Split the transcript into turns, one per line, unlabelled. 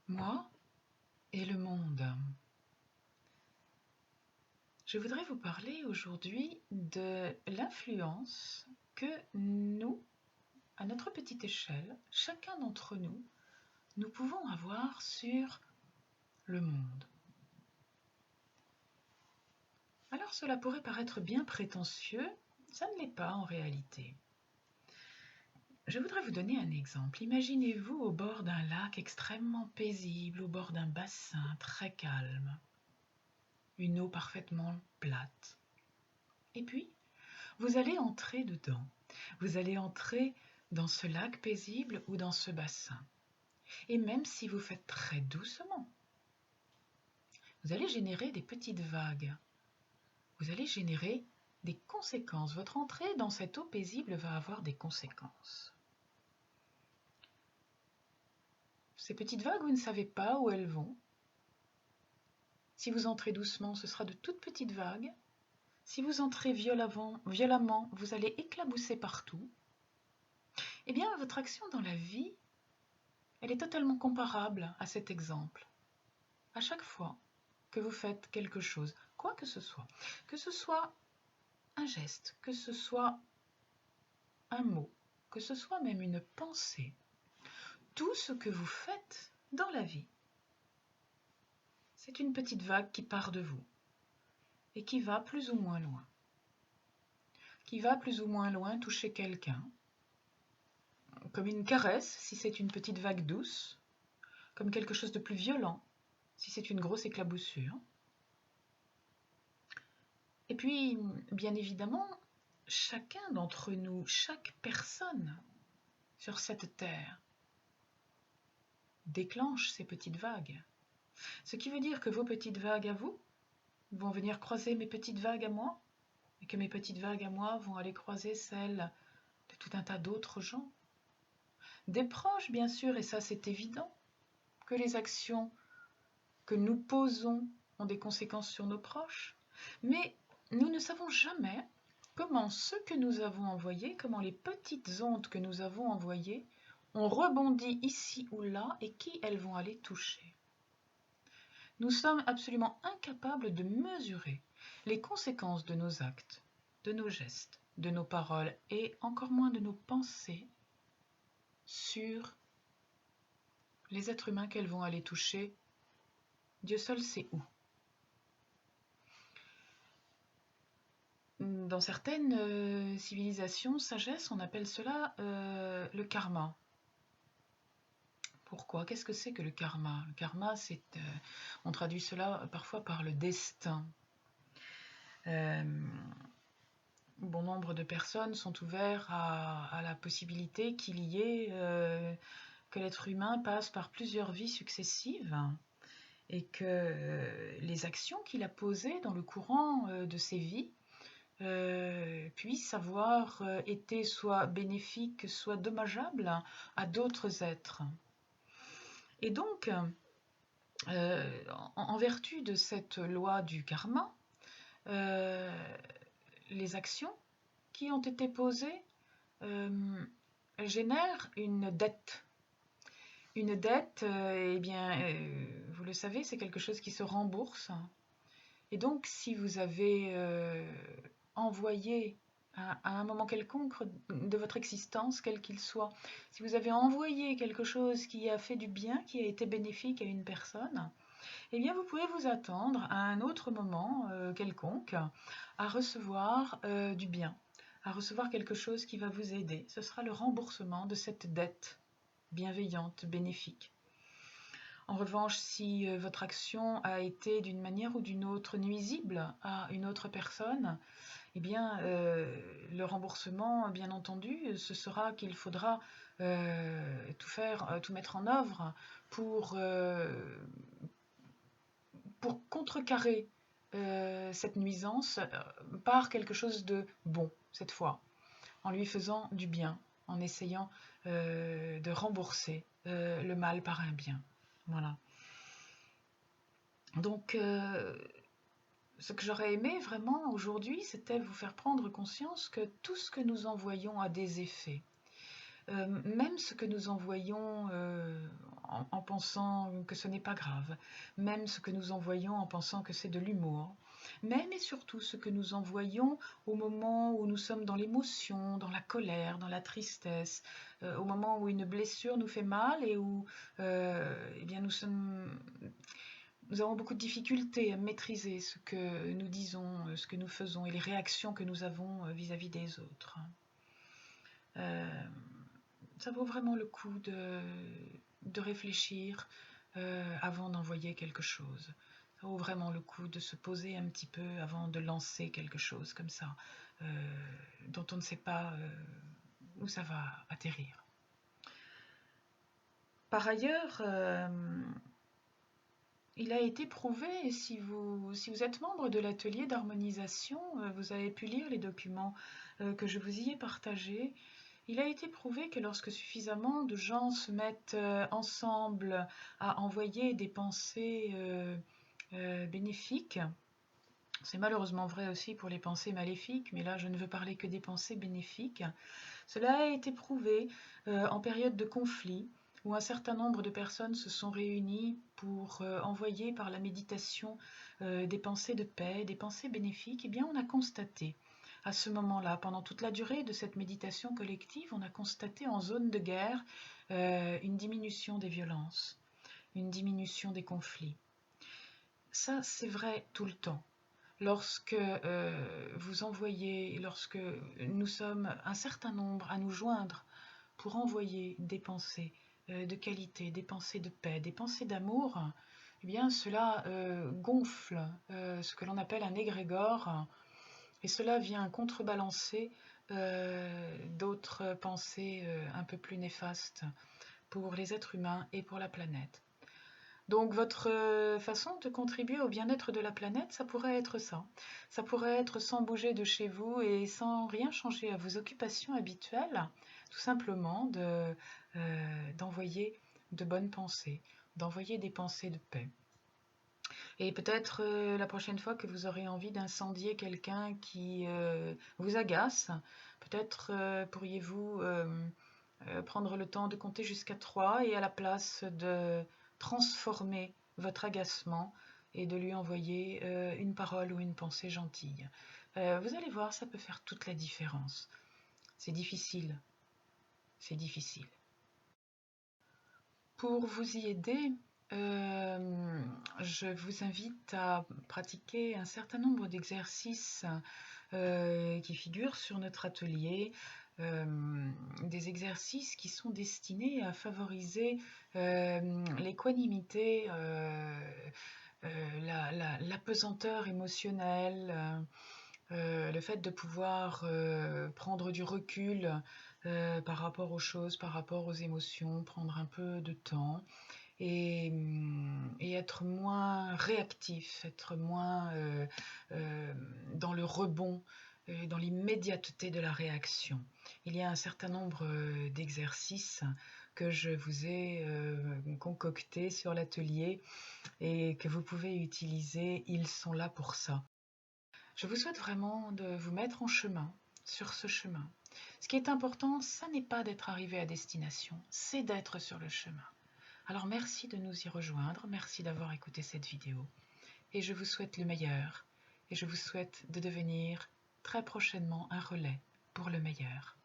Moi et le monde. Je voudrais vous parler aujourd'hui de l'influence que nous, à notre petite échelle, chacun d'entre nous, nous pouvons avoir sur le monde. Alors cela pourrait paraître bien prétentieux, ça ne l'est pas en réalité. Je voudrais vous donner un exemple. Imaginez-vous au bord d'un lac extrêmement paisible, au bord d'un bassin très calme, une eau parfaitement plate. Et puis, vous allez entrer dedans. Vous allez entrer dans ce lac paisible ou dans ce bassin. Et même si vous faites très doucement, vous allez générer des petites vagues. Vous allez générer des conséquences. Votre entrée dans cette eau paisible va avoir des conséquences. Ces petites vagues, vous ne savez pas où elles vont. Si vous entrez doucement, ce sera de toutes petites vagues. Si vous entrez violemment, vous allez éclabousser partout. Eh bien, votre action dans la vie, elle est totalement comparable à cet exemple. À chaque fois que vous faites quelque chose, quoi que ce soit un geste, que ce soit un mot, que ce soit même une pensée, tout ce que vous faites dans la vie, c'est une petite vague qui part de vous et qui va plus ou moins loin. Qui va plus ou moins loin toucher quelqu'un, comme une caresse si c'est une petite vague douce, comme quelque chose de plus violent si c'est une grosse éclaboussure. Et puis, bien évidemment, chacun d'entre nous, chaque personne sur cette terre déclenche ces petites vagues. Ce qui veut dire que vos petites vagues à vous vont venir croiser mes petites vagues à moi, et que mes petites vagues à moi vont aller croiser celles de tout un tas d'autres gens. Des proches, bien sûr, et ça c'est évident, que les actions que nous posons ont des conséquences sur nos proches, mais nous ne savons jamais comment ce que nous avons envoyé, comment les petites ondes que nous avons envoyées ont rebondi ici ou là et qui elles vont aller toucher. Nous sommes absolument incapables de mesurer les conséquences de nos actes, de nos gestes, de nos paroles et encore moins de nos pensées sur les êtres humains qu'elles vont aller toucher. Dieu seul sait où. Dans certaines civilisations, sagesse, on appelle cela le karma. Pourquoi? Qu'est-ce que c'est que le karma? Le karma, on traduit cela parfois par le destin. Bon nombre de personnes sont ouvertes à la possibilité qu'il y ait que l'être humain passe par plusieurs vies successives et que les actions qu'il a posées dans le courant de ses vies puissent avoir été soit bénéfiques, soit dommageables à d'autres êtres. Et donc, en vertu de cette loi du karma, les actions qui ont été posées génèrent une dette. Une dette, vous le savez, c'est quelque chose qui se rembourse. Et donc, si vous avez envoyé à un moment quelconque de votre existence, quel qu'il soit, si vous avez envoyé quelque chose qui a fait du bien, qui a été bénéfique à une personne, eh bien vous pouvez vous attendre à un autre moment quelconque à recevoir du bien, à recevoir quelque chose qui va vous aider. Ce sera le remboursement de cette dette bienveillante, bénéfique. En revanche, si votre action a été d'une manière ou d'une autre nuisible à une autre personne, eh bien, le remboursement, bien entendu, ce sera qu'il faudra tout mettre en œuvre pour contrecarrer cette nuisance par quelque chose de bon, cette fois, en lui faisant du bien, en essayant de rembourser le mal par un bien. Voilà. Donc, ce que j'aurais aimé vraiment aujourd'hui, c'était vous faire prendre conscience que tout ce que nous envoyons a des effets. même ce que nous envoyons en pensant que ce n'est pas grave, même ce que nous envoyons en pensant que c'est de l'humour, même et surtout ce que nous envoyons au moment où nous sommes dans l'émotion, dans la colère, dans la tristesse, au moment où une blessure nous fait mal et où eh bien nous avons beaucoup de difficultés à maîtriser ce que nous disons, ce que nous faisons et les réactions que nous avons vis-à-vis des autres. Ça vaut vraiment le coup de réfléchir avant d'envoyer quelque chose. Ça vaut vraiment le coup de se poser un petit peu avant de lancer quelque chose comme ça, dont on ne sait pas où ça va atterrir. Par ailleurs, il a été prouvé, si vous êtes membre de l'atelier d'harmonisation, vous avez pu lire les documents que je vous y ai partagés, il a été prouvé que lorsque suffisamment de gens se mettent ensemble à envoyer des pensées bénéfiques, c'est malheureusement vrai aussi pour les pensées maléfiques, mais là je ne veux parler que des pensées bénéfiques, cela a été prouvé en période de conflit, où un certain nombre de personnes se sont réunies pour envoyer par la méditation des pensées de paix, des pensées bénéfiques, eh bien on a constaté à ce moment-là, pendant toute la durée de cette méditation collective, on a constaté en zone de guerre une diminution des violences, une diminution des conflits. Ça, c'est vrai tout le temps. Lorsque vous envoyez, lorsque nous sommes un certain nombre à nous joindre pour envoyer des pensées de qualité, des pensées de paix, des pensées d'amour, eh bien cela gonfle ce que l'on appelle un égrégore et cela vient contrebalancer d'autres pensées un peu plus néfastes pour les êtres humains et pour la planète. Donc votre façon de contribuer au bien-être de la planète, ça pourrait être ça. Ça pourrait être sans bouger de chez vous et sans rien changer à vos occupations habituelles, tout simplement d'envoyer de bonnes pensées, d'envoyer des pensées de paix. Et peut-être la prochaine fois que vous aurez envie d'incendier quelqu'un qui vous agace, peut-être pourriez-vous prendre le temps de compter jusqu'à 3 et à la place de transformer votre agacement et de lui envoyer une parole ou une pensée gentille. Vous allez voir, ça peut faire toute la différence. C'est difficile. C'est difficile. Pour vous y aider, je vous invite à pratiquer un certain nombre d'exercices qui figurent sur notre atelier, des exercices qui sont destinés à favoriser l'équanimité, la pesanteur émotionnelle, le fait de pouvoir prendre du recul par rapport aux choses, par rapport aux émotions, prendre un peu de temps et être moins réactif, être moins dans le rebond, dans l'immédiateté de la réaction. Il y a un certain nombre d'exercices que je vous ai concoctés sur l'atelier et que vous pouvez utiliser. Ils sont là pour ça. Je vous souhaite vraiment de vous mettre en chemin, sur ce chemin. Ce qui est important, ça n'est pas d'être arrivé à destination, c'est d'être sur le chemin. Alors merci de nous y rejoindre, merci d'avoir écouté cette vidéo. Et je vous souhaite le meilleur. Et je vous souhaite de devenir très prochainement un relais pour le meilleur.